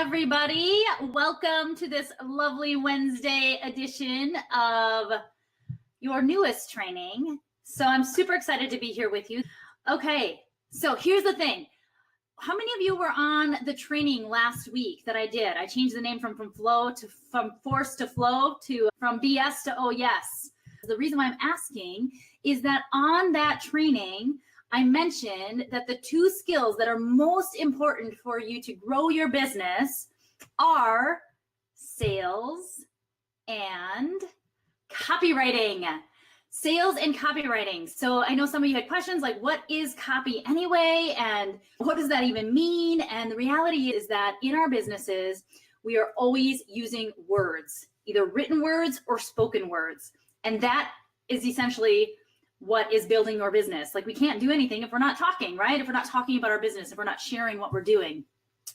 everybody. Welcome to this lovely Wednesday edition of your newest training. So I'm super excited to be here with you. Okay, so here's the thing. How many of you were on the training last week that I did? I changed the name from force to flow to from BS to oh yes. The reason why I'm asking is that on that training, I mentioned that the two skills that are most important for you to grow your business are sales and copywriting. Sales and copywriting. So I know some of you had questions like, what is copy anyway? And what does that even mean? And the reality is that in our businesses, we are always using words, either written words or spoken words. And that is essentially what is building your business. Like, we can't do anything if we're not talking, right? If we're not talking about our business, if we're not sharing what we're doing.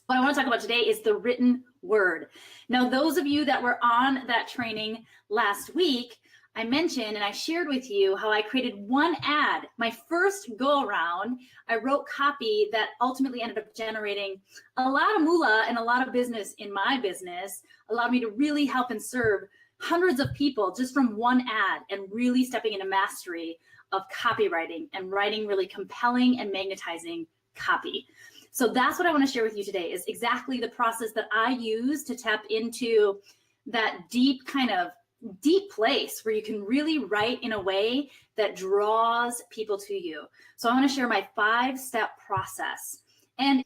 What I want to talk about today is the written word. Now, those of you that were on that training last week, I mentioned and I shared with you how I created one ad. My first go around, I wrote copy that ultimately ended up generating a lot of moolah and a lot of business in my business, allowed me to really help and serve hundreds of people just from one ad and really stepping into mastery of copywriting and writing really compelling and magnetizing copy. So that's what I want to share with you today, is exactly the process that I use to tap into that deep place where you can really write in a way that draws people to you. So I want to share my 5-step process. And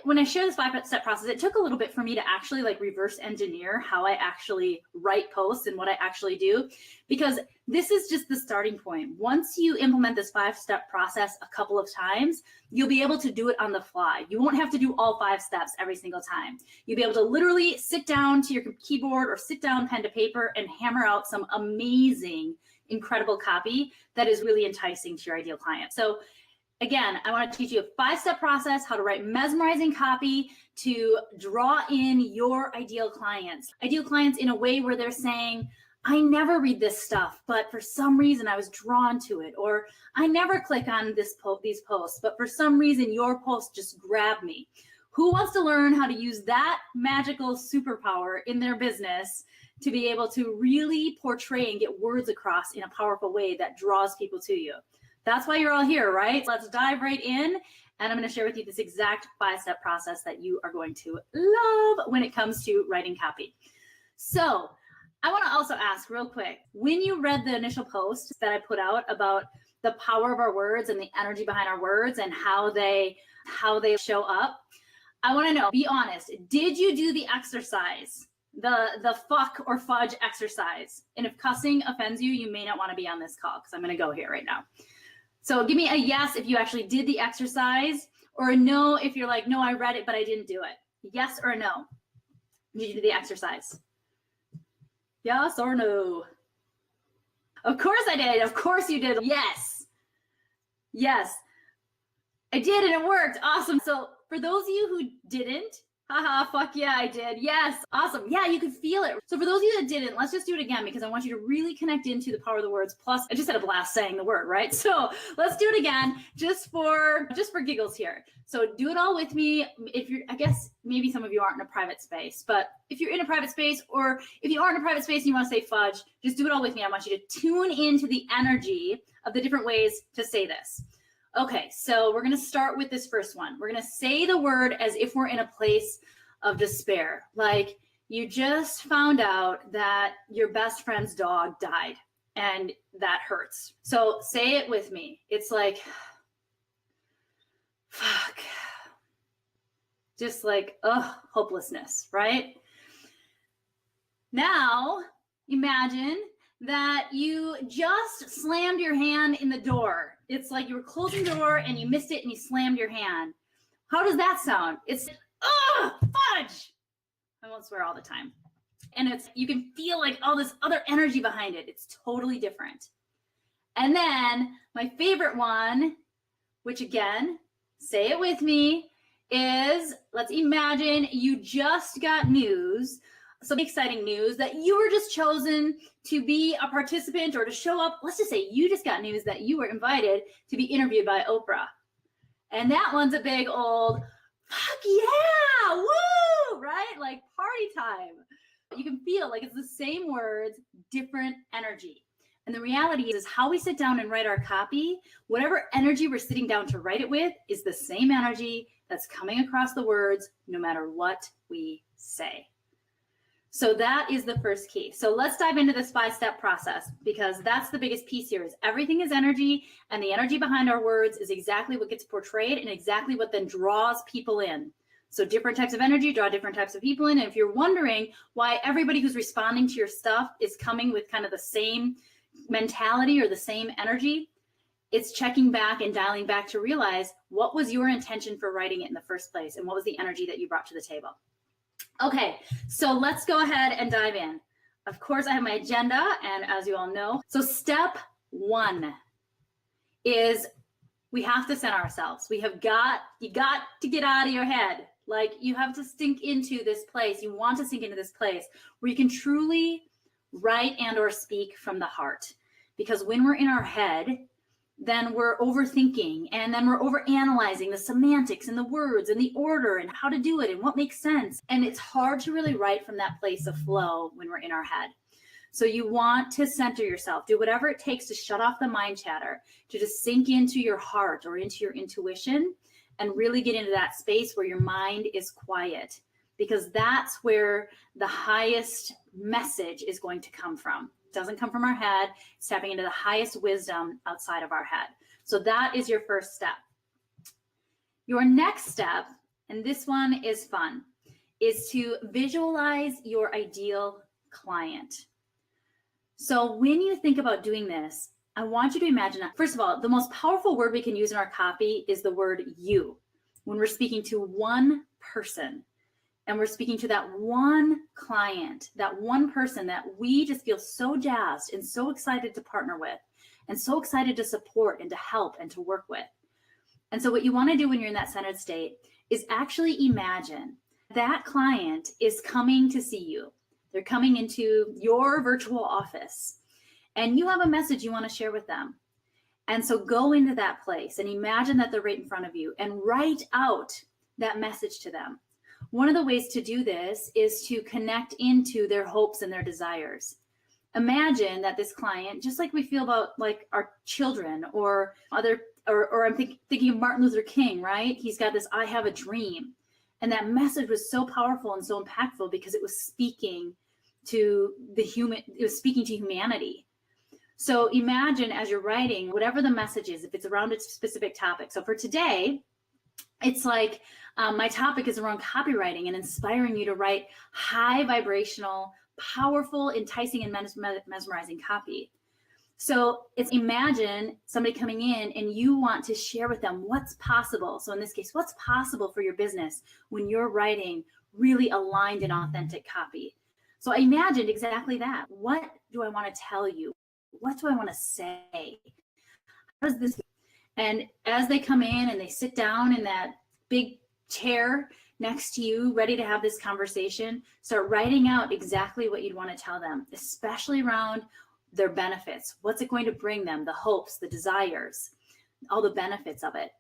when I share this 5-step process, it took a little bit for me to actually reverse engineer how I actually write posts and what I actually do, because this is just the starting point. Once you implement this 5-step process a couple of times, you'll be able to do it on the fly. You won't have to do all 5 steps every single time. You'll be able to literally sit down to your keyboard or sit down pen to paper and hammer out some amazing, incredible copy that is really enticing to your ideal client. So again, I want to teach you a 5-step process, how to write mesmerizing copy to draw in your ideal clients. Ideal clients in a way where they're saying, I never read this stuff, but for some reason I was drawn to it. Or I never click on these posts, but for some reason your post just grabbed me. Who wants to learn how to use that magical superpower in their business to be able to really portray and get words across in a powerful way that draws people to you? That's why you're all here, right? Let's dive right in. And I'm going to share with you this exact 5-step process that you are going to love when it comes to writing copy. So I want to also ask real quick, when you read the initial post that I put out about the power of our words and the energy behind our words and how they show up, I want to know, be honest, did you do the exercise, the fuck or fudge exercise? And if cussing offends you, you may not want to be on this call because I'm going to go here right now. So give me a yes if you actually did the exercise, or a no if you're like, no, I read it, but I didn't do it. Yes or no? Did you do the exercise? Yes or no? Of course I did. Of course you did. Yes. Yes. I did and it worked. Awesome. So for those of you who didn't, haha, fuck yeah, I did. Yes, awesome. Yeah, you could feel it. So for those of you that didn't, let's just do it again because I want you to really connect into the power of the words. Plus, I just had a blast saying the word, right? So let's do it again just for giggles here. So do it all with me. If you're, I guess maybe some of you aren't in a private space, but if you're in a private space, or if you aren't in a private space and you want to say fudge, just do it all with me. I want you to tune into the energy of the different ways to say this. Okay, so we're going to start with this first one. We're going to say the word as if we're in a place of despair. Like you just found out that your best friend's dog died and that hurts. So say it with me. It's like, fuck. Just like, hopelessness, right? Now, imagine that you just slammed your hand in the door. It's like you were closing the door and you missed it and you slammed your hand. How does that sound? It's, fudge. I won't swear all the time. And you can feel like all this other energy behind it. It's totally different. And then my favorite one, which again, say it with me, is let's imagine you just got news, some exciting news that you were just chosen to be a participant or to show up. Let's just say you just got news that you were invited to be interviewed by Oprah. And that one's a big old, fuck yeah, woo, right? party time. You can feel like it's the same words, different energy. And the reality is how we sit down and write our copy, whatever energy we're sitting down to write it with is the same energy that's coming across the words, no matter what we say. So that is the first key. So let's dive into this 5-step process, because that's the biggest piece here. Is everything is energy, and the energy behind our words is exactly what gets portrayed and exactly what then draws people in. So different types of energy draw different types of people in. And if you're wondering why everybody who's responding to your stuff is coming with kind of the same mentality or the same energy, it's checking back and dialing back to realize what was your intention for writing it in the first place, and what was the energy that you brought to the table. Okay, so let's go ahead and dive in. Of course, I have my agenda, and as you all know, so step 1 is we have to center ourselves. You got to get out of your head. Like, you have to sink into this place. You want to sink into this place where you can truly write and or speak from the heart. Because when we're in our head, then we're overthinking, and then we're overanalyzing the semantics and the words and the order and how to do it and what makes sense. And it's hard to really write from that place of flow when we're in our head. So you want to center yourself, do whatever it takes to shut off the mind chatter, to just sink into your heart or into your intuition and really get into that space where your mind is quiet, because that's where the highest message is going to come from. It doesn't come from our head. It's tapping into the highest wisdom outside of our head. So that is your first step. Your next step, and this one is fun, is to visualize your ideal client. So when you think about doing this, I want you to imagine that, first of all, the most powerful word we can use in our copy is the word you. When we're speaking to one person, and we're speaking to that one client, that one person that we just feel so jazzed and so excited to partner with, and so excited to support and to help and to work with. And so what you want to do when you're in that centered state is actually imagine that client is coming to see you. They're coming into your virtual office, and you have a message you want to share with them. And so go into that place and imagine that they're right in front of you and write out that message to them. One of the ways to do this is to connect into their hopes and their desires. Imagine that this client, just like we feel about like our children or other, or I'm thinking of Martin Luther King, right? He's got this, I have a dream. And that message was so powerful and so impactful because it was speaking to it was speaking to humanity. So imagine as you're writing, whatever the message is, if it's around a specific topic. So for today, it's like my topic is around copywriting and inspiring you to write high vibrational, powerful, enticing, and mesmerizing copy. So it's imagine somebody coming in and you want to share with them what's possible. So in this case, what's possible for your business when you're writing really aligned and authentic copy. So I imagined exactly that. What do I want to tell you? What do I want to say? How does this? And as they come in and they sit down in that big chair next to you, ready to have this conversation, start writing out exactly what you'd want to tell them, especially around their benefits. What's it going to bring them? The hopes, the desires, all the benefits of it.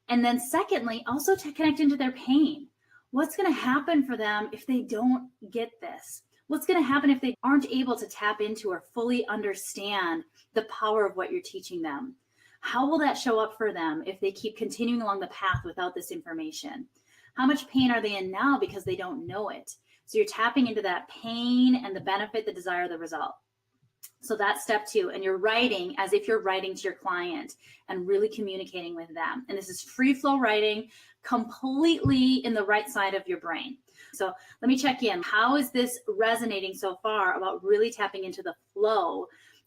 And then secondly, also to connect into their pain. What's going to happen for them if they don't get this? What's going to happen if they aren't able to tap into or fully understand the power of what you're teaching them? How will that show up for them if they keep continuing along the path without this information? How much pain are they in now because they don't know it? So you're tapping into that pain and the benefit, the desire, the result. So that's step 2. And you're writing as if you're writing to your client and really communicating with them. And this is free flow writing, completely in the right side of your brain. So let me check in. How is this resonating so far about really tapping into the flow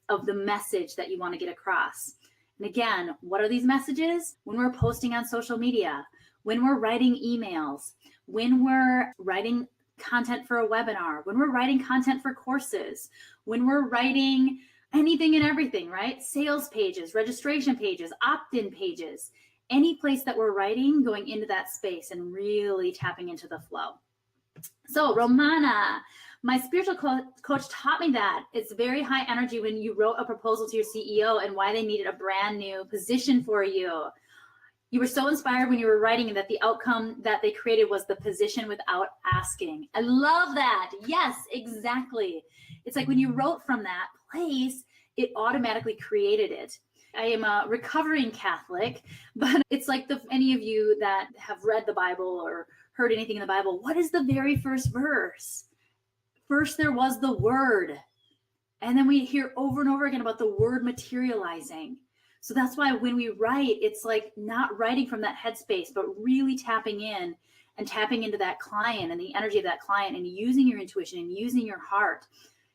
of the message that you want to get across? And again, what are these messages? When we're posting on social media, when we're writing emails, when we're writing content for a webinar, when we're writing content for courses, when we're writing anything and everything, right? Sales pages, registration pages, opt-in pages, any place that we're writing, going into that space and really tapping into the flow. So Romana, my spiritual coach taught me that it's very high energy when you wrote a proposal to your CEO and why they needed a brand new position for you. You were so inspired when you were writing that the outcome that they created was the position without asking. I love that. Yes, exactly. It's like when you wrote from that place, it automatically created it. I am a recovering Catholic, but it's like any of you that have read the Bible or heard anything in the Bible, what is the very first verse? First, there was the Word. And then we hear over and over again about the Word materializing. So that's why when we write, it's like not writing from that headspace, but really tapping in and tapping into that client and the energy of that client and using your intuition and using your heart.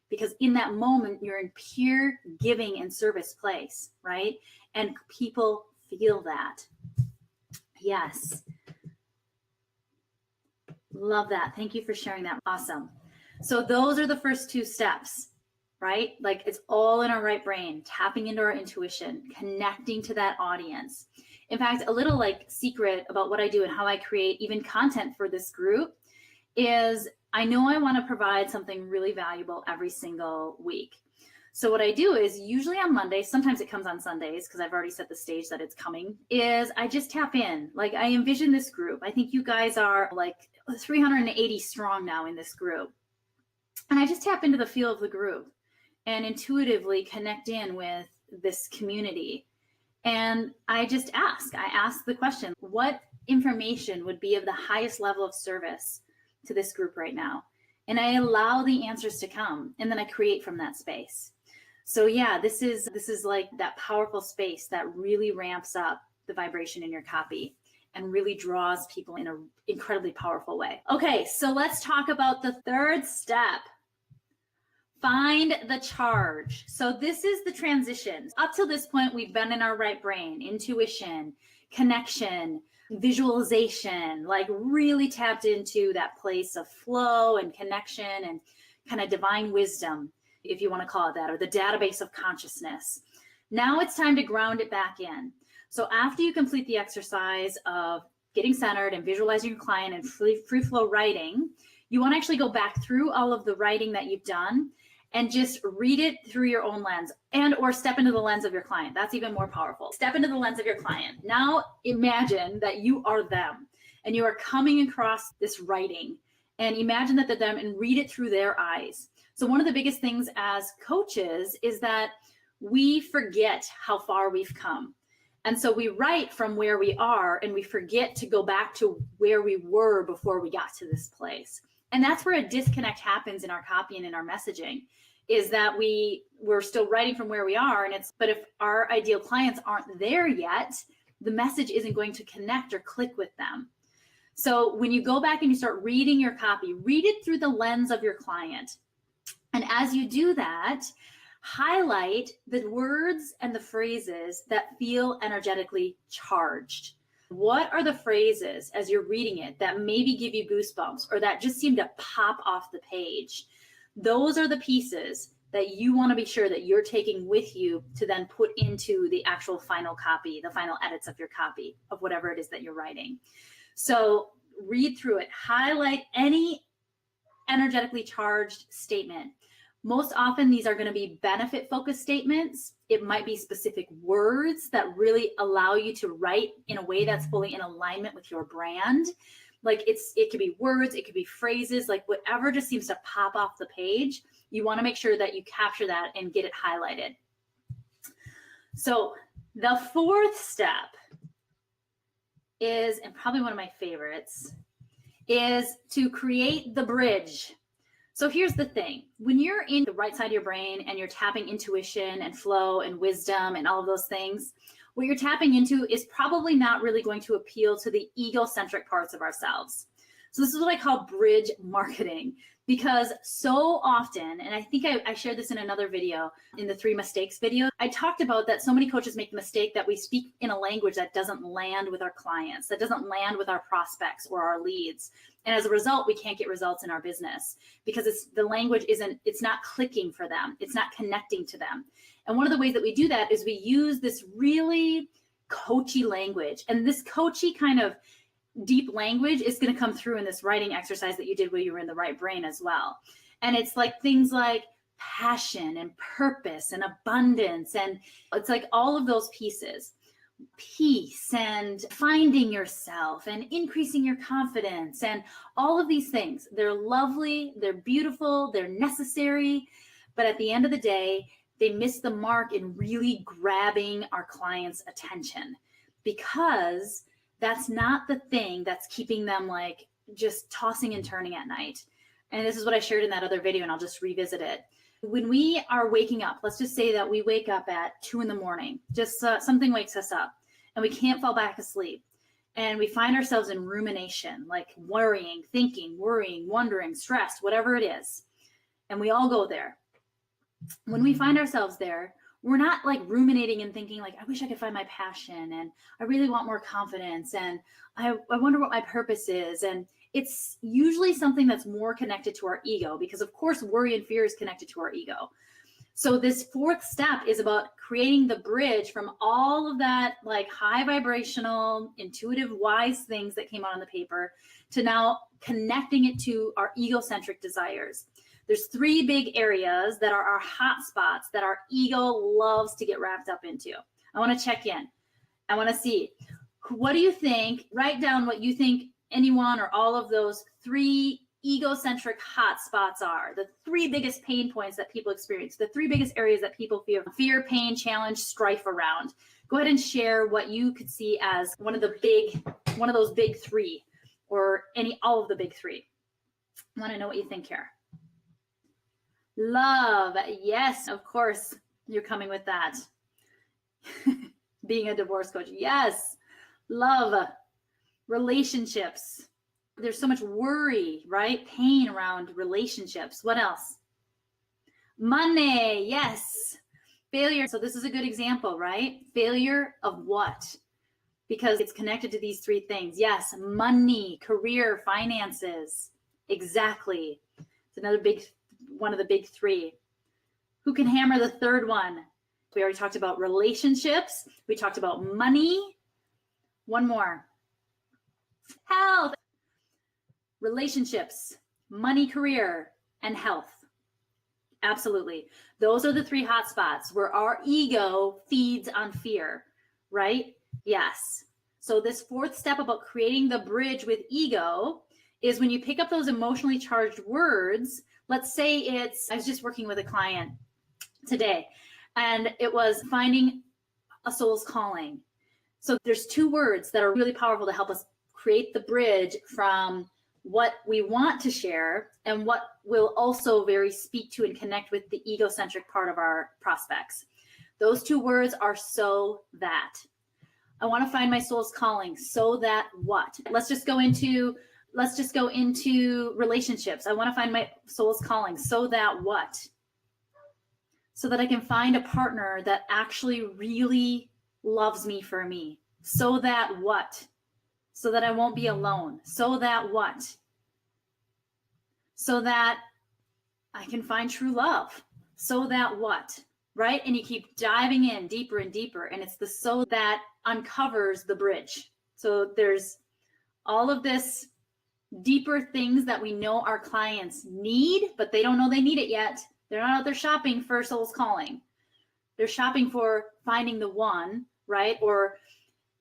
Because in that moment, you're in pure giving and service place, right? And people feel that. Yes. Love that. Thank you for sharing that. Awesome. So those are the first two steps, right? Like it's all in our right brain, tapping into our intuition, connecting to that audience. In fact, a little like secret about what I do and how I create even content for this group is I know I want to provide something really valuable every single week. So what I do is usually on Mondays, sometimes it comes on Sundays because I've already set the stage that it's coming, is I just tap in. Like I envision this group. I think you guys are like 380 strong now in this group. And I just tap into the feel of the group and intuitively connect in with this community. And I just ask the question, what information would be of the highest level of service to this group right now? And I allow the answers to come, and then I create from that space. So yeah, this is like that powerful space that really ramps up the vibration in your copy and really draws people in an incredibly powerful way. Okay, so let's talk about the third step. Find the charge. So this is the transition. Up till this point, we've been in our right brain, intuition, connection, visualization, like really tapped into that place of flow and connection and kind of divine wisdom, if you want to call it that, or the database of consciousness. Now it's time to ground it back in. So after you complete the exercise of getting centered and visualizing your client and free flow writing, you want to actually go back through all of the writing that you've done and just read it through your own lens or step into the lens of your client. That's even more powerful. Step into the lens of your client. Now imagine that you are them and you are coming across this writing, and imagine that they're them and read it through their eyes. So one of the biggest things as coaches is that we forget how far we've come. And so we write from where we are and we forget to go back to where we were before we got to this place. And that's where a disconnect happens in our copy and in our messaging, is that we're still writing from where we are. But if our ideal clients aren't there yet, the message isn't going to connect or click with them. So when you go back and you start reading your copy, read it through the lens of your client. And as you do that, highlight the words and the phrases that feel energetically charged. What are the phrases as you're reading it that maybe give you goosebumps or that just seem to pop off the page? Those are the pieces that you want to be sure that you're taking with you to then put into the actual final copy, the final edits of your copy of whatever it is that you're writing. So read through it, highlight any energetically charged statement. Most often these are going to be benefit focused statements. It might be specific words that really allow you to write in a way that's fully in alignment with your brand. Like it could be words, it could be phrases, like whatever just seems to pop off the page. You want to make sure that you capture that and get it highlighted. So the fourth step is, and probably one of my favorites, is to create the bridge. So here's the thing, when you're in the right side of your brain and you're tapping intuition and flow and wisdom and all of those things, what you're tapping into is probably not really going to appeal to the egocentric parts of ourselves. So this is what I call bridge marketing, because so often, and I think I shared this in another video, in the 3 mistakes video, I talked about that so many coaches make the mistake that we speak in a language that doesn't land with our clients, that doesn't land with our prospects or our leads. And as a result, we can't get results in our business because the language it's not clicking for them. It's not connecting to them. And one of the ways that we do that is we use this really coachy language. And this coachy kind of deep language is going to come through in this writing exercise that you did where you were in the right brain as well. And it's like things like passion and purpose and abundance. And it's like all of those pieces. peace and finding yourself and increasing your confidence and all of these things. They're lovely, they're beautiful, they're necessary, but at the end of the day, they miss the mark in really grabbing our clients' attention, because that's not the thing that's keeping them like just tossing and turning at night. And this is what I shared in that other video, and I'll just revisit it. When we are waking up, let's just say that we wake up at 2 in the morning, just something wakes us up and we can't fall back asleep. And we find ourselves in rumination, like worrying, thinking, worrying, wondering, stressed, whatever it is. And we all go there. When we find ourselves there, we're not like ruminating and thinking like, I wish I could find my passion, and I really want more confidence, and I wonder what my purpose is. And it's usually something that's more connected to our ego, because of course worry and fear is connected to our ego. So this fourth step is about creating the bridge from all of that like high vibrational, intuitive, wise things that came out on the paper to now connecting it to our egocentric desires. There's 3 big areas that are our hot spots that our ego loves to get wrapped up into. I want to check in. I want to see, what do you think? Write down what you think anyone or all of those 3 egocentric hot spots are, the 3 biggest pain points that people experience, the 3 biggest areas that people fear, pain, challenge, strife around. Go ahead and share what you could see as one of those big 3, or all of the big 3. I want to know what you think here. Love, yes, of course, you're coming with that. Being a divorce coach, yes. Love, relationships. There's so much worry, right? Pain around relationships. What else? Money, yes. Failure. So this is a good example, right? Failure of what? Because it's connected to these 3 things. Yes, money, career, finances. Exactly. It's another one of the big 3. Who can hammer the 3rd one? We already talked about relationships. We talked about money. One more. Health. Relationships, money, career, and health. Absolutely. Those are the 3 hot spots where our ego feeds on fear, right? Yes. So this 4th step about creating the bridge with ego is when you pick up those emotionally charged words. Let's say I was just working with a client today, and it was finding a soul's calling. So there's 2 words that are really powerful to help us create the bridge from what we want to share and what will also very speak to and connect with the egocentric part of our prospects. Those 2 words are so that. I want to find my soul's calling. So that what? Let's just go into relationships. I want to find my soul's calling. So that what? So that I can find a partner that actually really loves me for me. So that what? So that I won't be alone. So that what? So that I can find true love. So that what? Right? And you keep diving in deeper and deeper, and it's the so that uncovers the bridge. So there's all of this deeper things that we know our clients need, but they don't know they need it yet. They're not out there shopping for soul's calling. They're shopping for finding the one, right? Or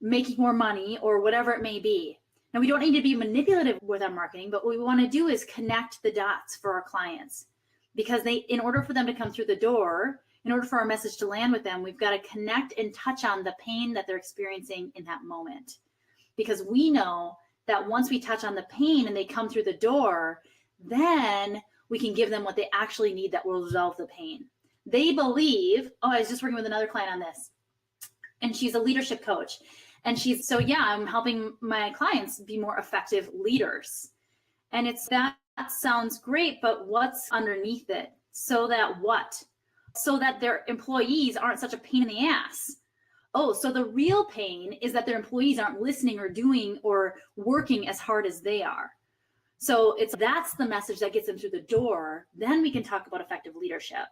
making more money, or whatever it may be. Now, we don't need to be manipulative with our marketing, but what we want to do is connect the dots for our clients, because in order for them to come through the door, in order for our message to land with them, we've got to connect and touch on the pain that they're experiencing in that moment. Because we know that once we touch on the pain and they come through the door, then we can give them what they actually need that will resolve the pain. They believe, I was just working with another client on this, and she's a leadership coach. And I'm helping my clients be more effective leaders. And that sounds great, but what's underneath it? So that what? So that their employees aren't such a pain in the ass. So the real pain is that their employees aren't listening or doing or working as hard as they are. So that's the message that gets them through the door. Then we can talk about effective leadership.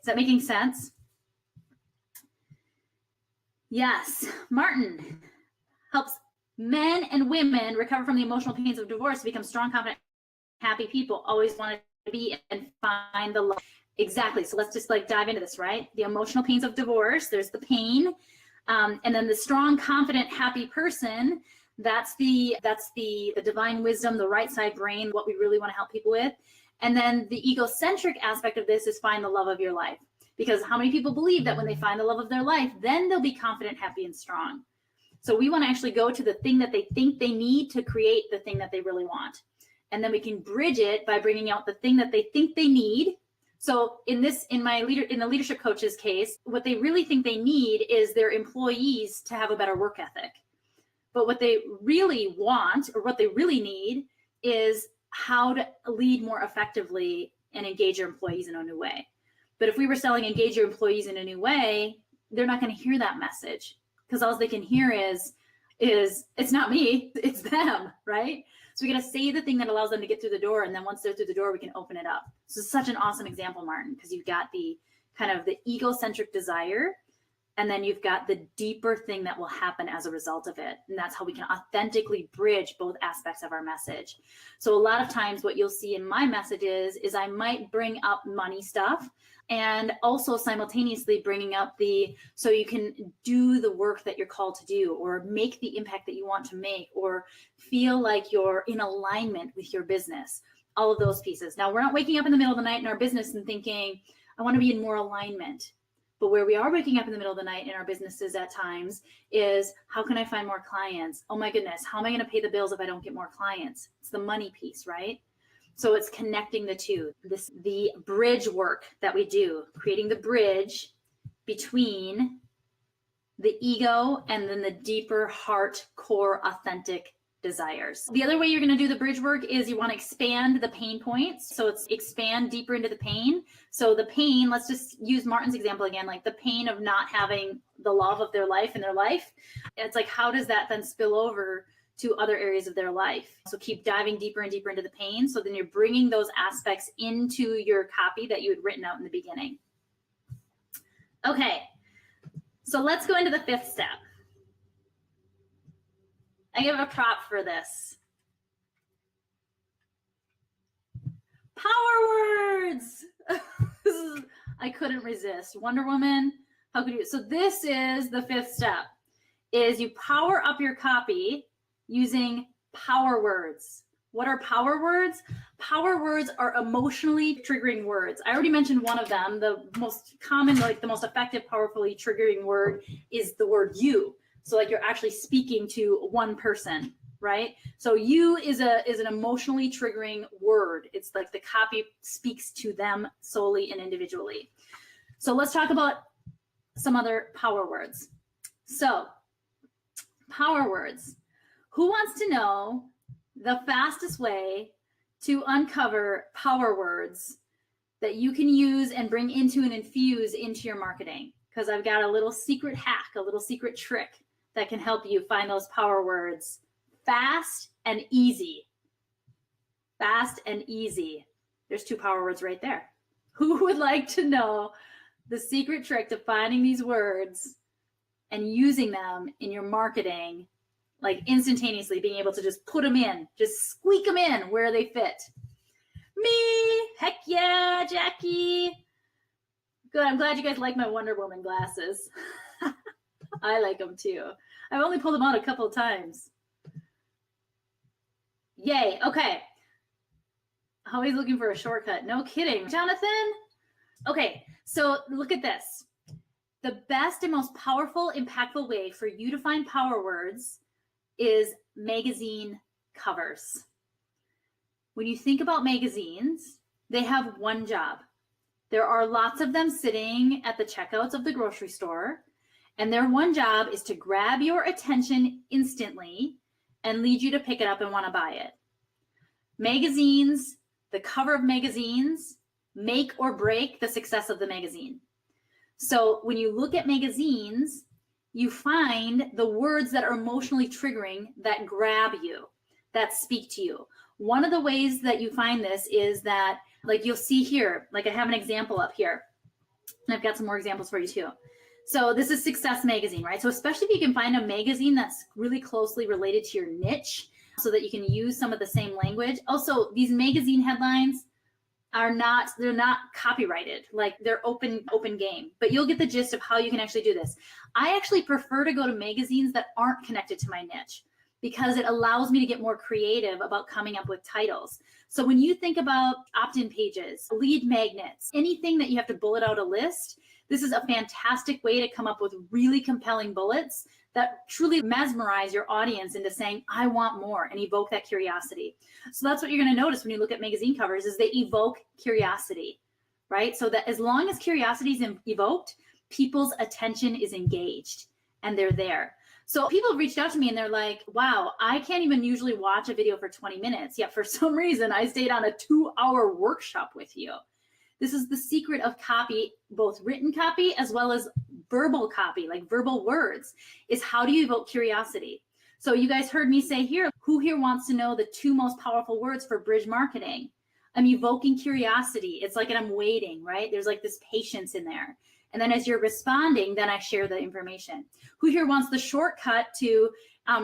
Is that making sense? Yes. Martin helps men and women recover from the emotional pains of divorce to become strong, confident, happy people. Always want to be and find the love. Exactly. So let's just dive into this, right? The emotional pains of divorce. There's the pain. And then the strong, confident, happy person, that's the divine wisdom, the right side brain, what we really want to help people with. And then the egocentric aspect of this is find the love of your life. Because how many people believe that when they find the love of their life, then they'll be confident, happy, and strong. So we want to actually go to the thing that they think they need to create the thing that they really want. And then we can bridge it by bringing out the thing that they think they need. So in the leadership coach's case, what they really think they need is their employees to have a better work ethic. But what they really want, or what they really need, is how to lead more effectively and engage your employees in a new way. But if we were selling engage your employees in a new way, they're not going to hear that message, because all they can hear is it's not me, it's them, right? So we got to say the thing that allows them to get through the door, and then once they're through the door, we can open it up. So it's such an awesome example, Martin, because you've got the kind of the egocentric desire, and then you've got the deeper thing that will happen as a result of it. And that's how we can authentically bridge both aspects of our message. So a lot of times what you'll see in my messages is I might bring up money stuff, and also simultaneously bringing up so you can do the work that you're called to do, or make the impact that you want to make, or feel like you're in alignment with your business, all of those pieces. Now, we're not waking up in the middle of the night in our business and thinking, I want to be in more alignment. But where we are waking up in the middle of the night in our businesses at times is, how can I find more clients? Oh my goodness, how am I going to pay the bills if I don't get more clients? It's the money piece, right? So it's connecting the two. The bridge work that we do, creating the bridge between the ego and then the deeper heart, core, authentic desires. The other way you're going to do the bridge work is you want to expand the pain points. So it's expand deeper into the pain. So the pain, let's just use Martin's example again, like the pain of not having the love of their life in their life. It's like, how does that then spill over to other areas of their life? So keep diving deeper and deeper into the pain. So then you're bringing those aspects into your copy that you had written out in the beginning. Okay, so let's go into the fifth step. I give a prop for this. Power words. I couldn't resist. Wonder Woman, how could you? So this is the fifth step, is you power up your copy using power words. What are power words? Power words are emotionally triggering words. I already mentioned one of them. The most common, like the most effective, powerfully triggering word is the word you. So like you're actually speaking to one person, right? So you is an emotionally triggering word. It's like the copy speaks to them solely and individually. So let's talk about some other power words. So power words. Who wants to know the fastest way to uncover power words that you can use and bring into and infuse into your marketing? Because I've got a little secret hack, a little secret trick that can help you find those power words fast and easy. Fast and easy. There's two power words right there. Who would like to know the secret trick to finding these words and using them in your marketing, like instantaneously being able to just put them in, just squeak them in where they fit? Me, heck yeah, Jackie. Good, I'm glad you guys like my Wonder Woman glasses. I like them too. I've only pulled them out a couple of times. Yay, okay. Always looking for a shortcut. No kidding. Jonathan? Okay, so look at this. The best and most powerful, impactful way for you to find power words is magazine covers. When you think about magazines, they have one job. There are lots of them sitting at the checkouts of the grocery store, and their one job is to grab your attention instantly and lead you to pick it up and want to buy it. Magazines, the cover of magazines, make or break the success of the magazine. So when you look at magazines, you find the words that are emotionally triggering, that grab you, that speak to you. One of the ways that you find this is that, like you'll see here, like I have an example up here, and I've got some more examples for you too. So this is Success Magazine, right? So especially if you can find a magazine that's really closely related to your niche so that you can use some of the same language. Also, these magazine headlines, they're not copyrighted, like they're open game, but you'll get the gist of how you can actually do this. I actually prefer to go to magazines that aren't connected to my niche because it allows me to get more creative about coming up with titles. So when you think about opt-in pages, lead magnets, anything that you have to bullet out a list, this is a fantastic way to come up with really compelling bullets that truly mesmerize your audience into saying, I want more, and evoke that curiosity. So that's what you're going to notice when you look at magazine covers is they evoke curiosity, right? So that as long as curiosity is evoked, people's attention is engaged and they're there. So people have reached out to me and they're like, wow, I can't even usually watch a video for 20 minutes, yet for some reason I stayed on a 2-hour workshop with you. This is the secret of copy, both written copy as well as verbal copy, like verbal words, is how do you evoke curiosity? So you guys heard me say here, who here wants to know the 2 most powerful words for bridge marketing? I'm evoking curiosity. It's like I'm waiting, right? There's like this patience in there. And then as you're responding, then I share the information. Who here wants the shortcut to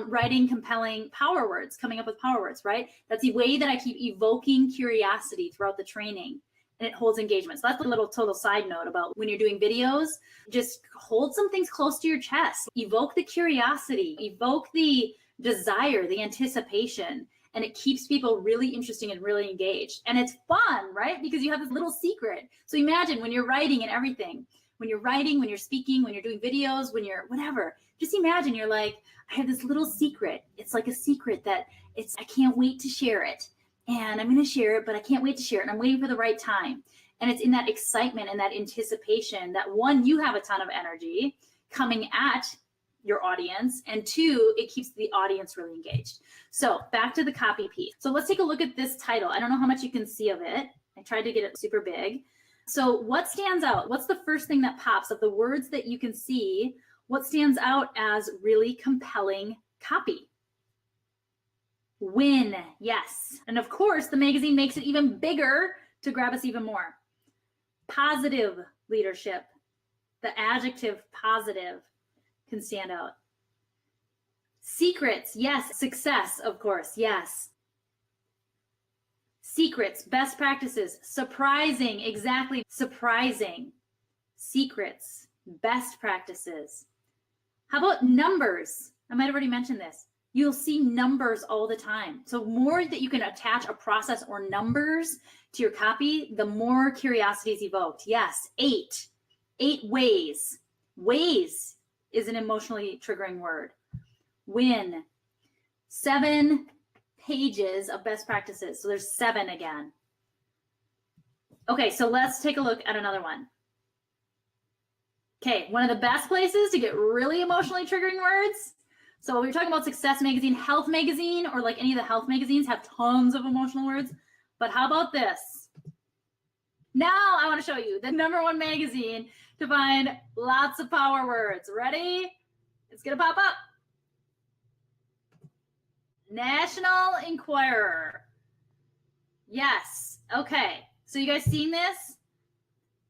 writing compelling power words, coming up with power words, right? That's the way that I keep evoking curiosity throughout the training. And it holds engagement. So that's a little total side note about when you're doing videos, just hold some things close to your chest. Evoke the curiosity, evoke the desire, the anticipation, and it keeps people really interesting and really engaged. And it's fun, right? Because you have this little secret. So imagine when you're writing and everything, when you're writing, when you're speaking, when you're doing videos, when you're whatever, just imagine you're like, I have this little secret. It's like a secret that I can't wait to share it. And I'm going to share it, but I can't wait to share it. And I'm waiting for the right time. And it's in that excitement and that anticipation that 1, you have a ton of energy coming at your audience, and 2, it keeps the audience really engaged. So back to the copy piece. So let's take a look at this title. I don't know how much you can see of it. I tried to get it super big. So what stands out? What's the first thing that pops of the words that you can see? What stands out as really compelling copy? Win, yes. And of course, the magazine makes it even bigger to grab us even more. Positive leadership, the adjective positive can stand out. Secrets, yes. Success, of course, yes. Secrets, best practices, surprising, exactly, surprising. Secrets, best practices. How about numbers? I might have already mentioned this. You'll see numbers all the time. So more that you can attach a process or numbers to your copy, the more curiosity is evoked. Yes, 8 ways. Ways is an emotionally triggering word. Win. 7 pages of best practices. So there's 7 again. Okay, so let's take a look at another one. Okay, one of the best places to get really emotionally triggering words. So we were talking about Success Magazine, Health Magazine, or like any of the health magazines have tons of emotional words. But how about this? Now I want to show you the #1 magazine to find lots of power words. Ready? It's going to pop up. National Enquirer. Yes. Okay. So you guys seeing this?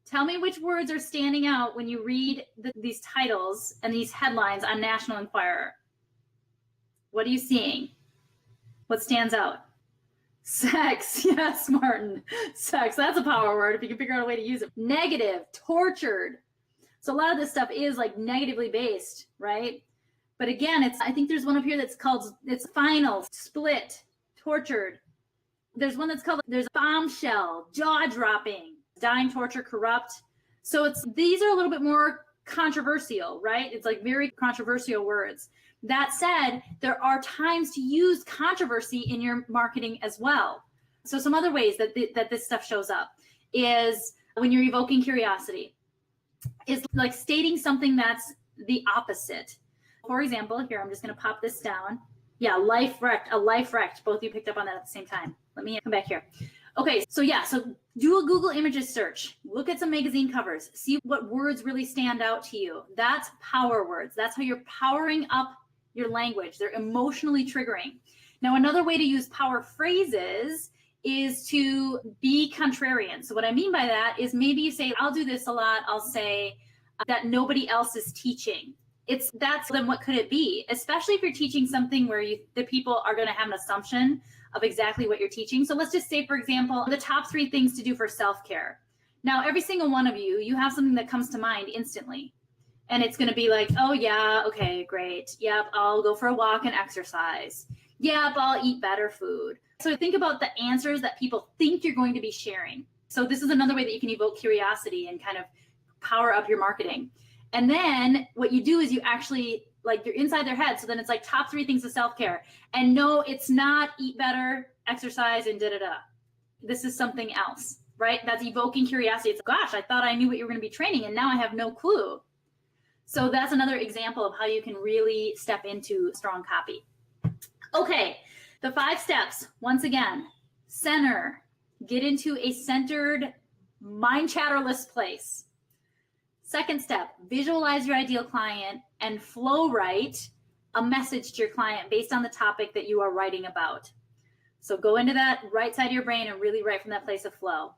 Tell me which words are standing out when you read these titles and these headlines on National Enquirer. What are you seeing? What stands out? Sex. Yes, Martin. Sex. That's a power word if you can figure out a way to use it. Negative. Tortured. So a lot of this stuff is like negatively based, right? But again, I think there's one up here that's called, it's final, split, tortured. There's one that's called, there's bombshell, jaw-dropping, dying, torture, corrupt. So these are a little bit more controversial, right? It's like very controversial words. That said, there are times to use controversy in your marketing as well. So some other ways that this stuff shows up is when you're evoking curiosity, is like stating something that's the opposite. For example, here, I'm just going to pop this down. Yeah, life wrecked, a life wrecked. Both of you picked up on that at the same time. Let me come back here. Okay, so yeah, so do a Google Images search. Look at some magazine covers. See what words really stand out to you. That's power words. That's how you're powering up your language. They're emotionally triggering. Now, another way to use power phrases is to be contrarian. So what I mean by that is maybe you say, I'll do this a lot. I'll say that nobody else is teaching. Then what could it be? Especially if you're teaching something where the people are going to have an assumption of exactly what you're teaching. So let's just say, for example, the top 3 things to do for self-care. Now, every single one of you have something that comes to mind instantly. And it's going to be like, oh yeah, okay, great. Yep, I'll go for a walk and exercise. Yep, I'll eat better food. So think about the answers that people think you're going to be sharing. So this is another way that you can evoke curiosity and kind of power up your marketing. And then what you do is you actually, like, you're inside their head. So then it's like top 3 things of self-care. And no, it's not eat better, exercise, and da-da-da. This is something else, right? That's evoking curiosity. It's, gosh, I thought I knew what you were going to be training, and now I have no clue. So that's another example of how you can really step into strong copy. Okay, the 5 steps, once again: center, get into a centered, mind chatterless place. Second step, visualize your ideal client and flow write a message to your client based on the topic that you are writing about. So go into that right side of your brain and really write from that place of flow.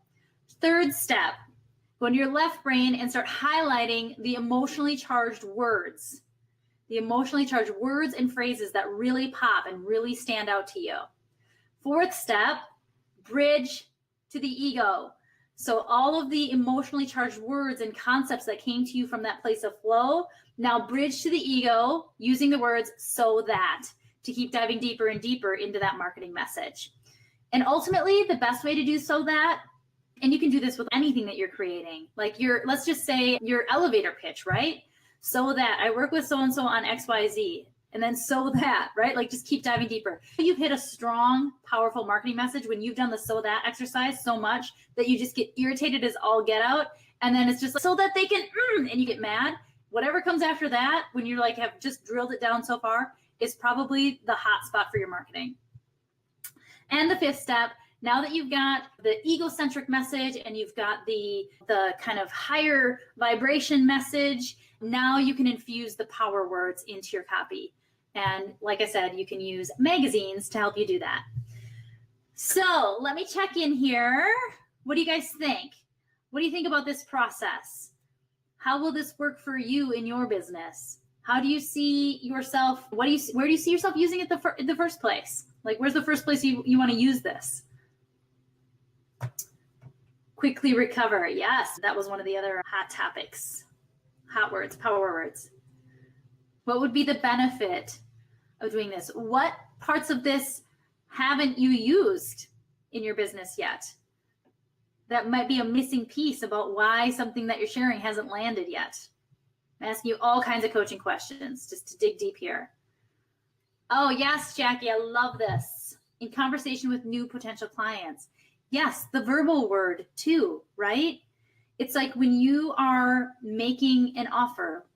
Third step, go into your left brain and start highlighting the emotionally charged words. The emotionally charged words and phrases that really pop and really stand out to you. Fourth step, bridge to the ego. So all of the emotionally charged words and concepts that came to you from that place of flow, now bridge to the ego using the words "so that" to keep diving deeper and deeper into that marketing message. And ultimately, the best way to do so that, and you can do this with anything that you're creating, like let's just say your elevator pitch, right? So that I work with so-and-so on XYZ. And then so that, right? Like, just keep diving deeper. You've hit a strong, powerful marketing message when you've done the so that exercise so much that you just get irritated as all get out. And then it's just like, so that they can, and you get mad. Whatever comes after that, when you're like, have just drilled it down so far, is probably the hot spot for your marketing. And the 5th step, now that you've got the egocentric message and you've got the kind of higher vibration message, now you can infuse the power words into your copy. And like I said, you can use magazines to help you do that. So let me check in here. What do you guys think? What do you think about this process? How will this work for you in your business? How do you see yourself? Where do you see yourself using it in the first place? Like, where's the first place you want to use this? Quickly recover. Yes, that was one of the other hot topics. Hot words, power words. What would be the benefit of doing this? What parts of this haven't you used in your business yet? That might be a missing piece about why something that you're sharing hasn't landed yet. I'm asking you all kinds of coaching questions just to dig deep here. Oh, yes, Jackie, I love this. In conversation with new potential clients. Yes, the verbal word too, right? It's like when you are making an offer,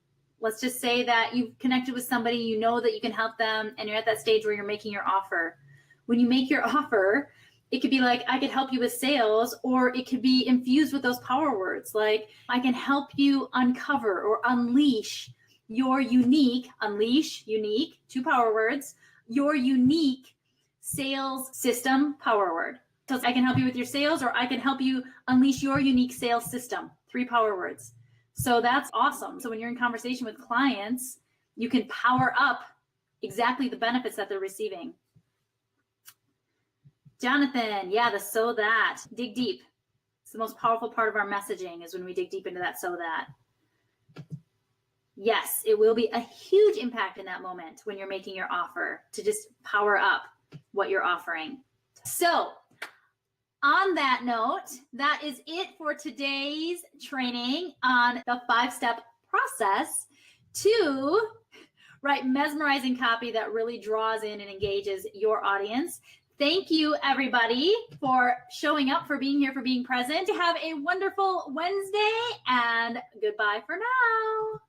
let's just say that you've connected with somebody, you know that you can help them, and you're at that stage where you're making your offer. When you make your offer, it could be like, I could help you with sales, or it could be infused with those power words, like, I can help you uncover or unleash your unique, unique, 2 power words, your unique sales system, power word. So I can help you with your sales, or I can help you unleash your unique sales system, 3 power words. So that's awesome. So when you're in conversation with clients, you can power up exactly the benefits that they're receiving. Jonathan, yeah, the so that. Dig deep. It's the most powerful part of our messaging is when we dig deep into that so that. Yes, it will be a huge impact in that moment when you're making your offer to just power up what you're offering. So on that note, that is it for today's training on the 5-step process to write mesmerizing copy that really draws in and engages your audience. Thank you, everybody, for showing up, for being here, for being present. Have a wonderful Wednesday, and goodbye for now.